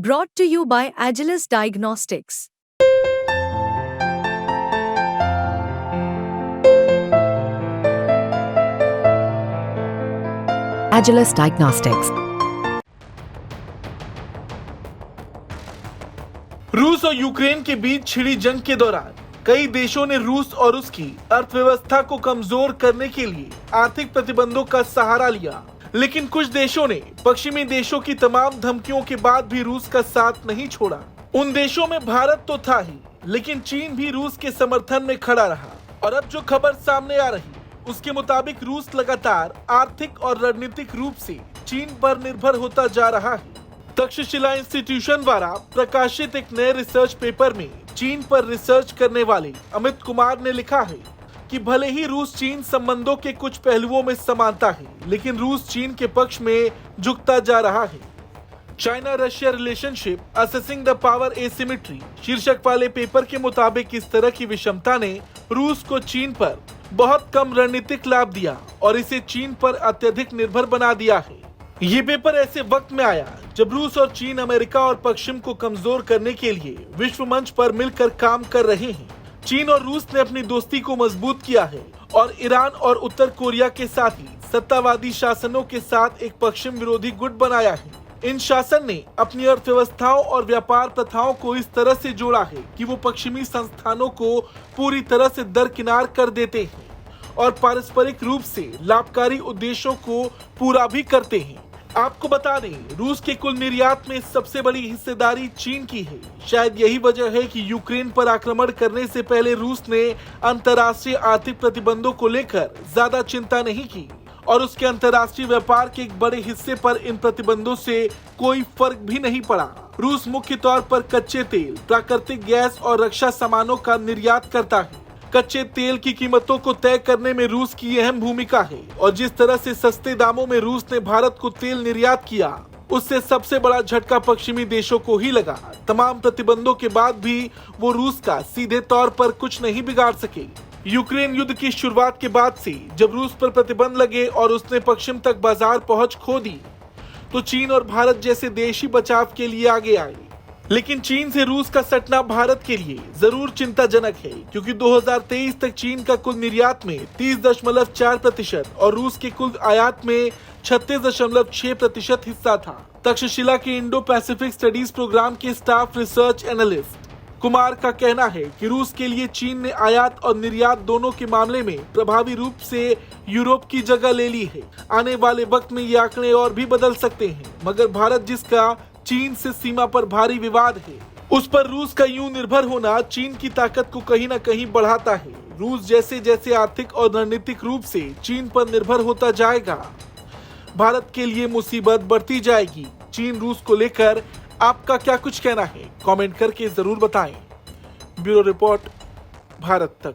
Brought to you by Agilus Diagnostics. Agilus Diagnostics. रूस और Ukraine के बीच छिड़ी जंग के दौरान कई देशों ने रूस और उसकी अर्थव्यवस्था को कमजोर करने के लिए आर्थिक प्रतिबंधों का सहारा लिया, लेकिन कुछ देशों ने पश्चिमी देशों की तमाम धमकियों के बाद भी रूस का साथ नहीं छोड़ा। उन देशों में भारत तो था ही, लेकिन चीन भी रूस के समर्थन में खड़ा रहा। और अब जो खबर सामने आ रही, उसके मुताबिक रूस लगातार आर्थिक और रणनीतिक रूप से चीन पर निर्भर होता जा रहा है। तक्षशिला इंस्टीट्यूशन द्वारा प्रकाशित एक नए रिसर्च पेपर में चीन पर रिसर्च करने वाले अमित कुमार ने लिखा है कि भले ही रूस चीन संबंधों के कुछ पहलुओं में समानता है, लेकिन रूस चीन के पक्ष में झुकता जा रहा है। China Russia relationship assessing the power asymmetry शीर्षक वाले पेपर के मुताबिक इस तरह की विषमता ने रूस को चीन पर बहुत कम रणनीतिक लाभ दिया और इसे चीन पर अत्यधिक निर्भर बना दिया है। ये पेपर ऐसे वक्त में आया जब रूस और चीन अमेरिका और पश्चिम को कमजोर करने के लिए विश्व मंच पर मिलकर काम कर रहे हैं। चीन और रूस ने अपनी दोस्ती को मजबूत किया है और ईरान और उत्तर कोरिया के साथ ही सत्तावादी शासनों के साथ एक पश्चिम विरोधी गुट बनाया है। इन शासन ने अपनी अर्थव्यवस्थाओं और व्यापार प्रथाओं को इस तरह से जोड़ा है कि वो पश्चिमी संस्थानों को पूरी तरह से दरकिनार कर देते हैं और पारस्परिक रूप से लाभकारी उद्देश्यों को पूरा भी करते हैं। आपको बता दें, रूस के कुल निर्यात में सबसे बड़ी हिस्सेदारी चीन की है। शायद यही वजह है कि यूक्रेन पर आक्रमण करने से पहले रूस ने अंतर्राष्ट्रीय आर्थिक प्रतिबंधों को लेकर ज्यादा चिंता नहीं की और उसके अंतर्राष्ट्रीय व्यापार के एक बड़े हिस्से पर इन प्रतिबंधों से कोई फर्क भी नहीं पड़ा। रूस मुख्य तौर पर कच्चे तेल, प्राकृतिक गैस और रक्षा सामानों का निर्यात करता है। कच्चे तेल की कीमतों को तय करने में रूस की अहम भूमिका है और जिस तरह से सस्ते दामों में रूस ने भारत को तेल निर्यात किया, उससे सबसे बड़ा झटका पश्चिमी देशों को ही लगा। तमाम प्रतिबंधों के बाद भी वो रूस का सीधे तौर पर कुछ नहीं बिगाड़ सके। यूक्रेन युद्ध की शुरुआत के बाद से जब रूस पर प्रतिबंध लगे और उसने पश्चिम तक बाजार पहुंच खो दी, तो चीन और भारत जैसे देश ही बचाव के लिए आगे आए। लेकिन चीन से रूस का सटना भारत के लिए जरूर चिंताजनक है, क्योंकि 2023 तक चीन का कुल निर्यात में 30.4% और रूस के कुल आयात में 36.6% हिस्सा था। तक्षशिला के इंडो पैसिफिक स्टडीज प्रोग्राम के स्टाफ रिसर्च एनालिस्ट कुमार का कहना है कि रूस के लिए चीन ने आयात और निर्यात दोनों के मामले में प्रभावी रूप से यूरोप की जगह ले ली है। आने वाले वक्त में ये आंकड़े और भी बदल सकते हैं, मगर भारत जिसका चीन से सीमा पर भारी विवाद है, उस पर रूस का यूं निर्भर होना चीन की ताकत को कहीं न कहीं बढ़ाता है। रूस जैसे जैसे आर्थिक और रणनीतिक रूप से चीन पर निर्भर होता जाएगा, भारत के लिए मुसीबत बढ़ती जाएगी। चीन रूस को लेकर आपका क्या कुछ कहना है, कमेंट करके जरूर बताएं। ब्यूरो रिपोर्ट, भारत तक।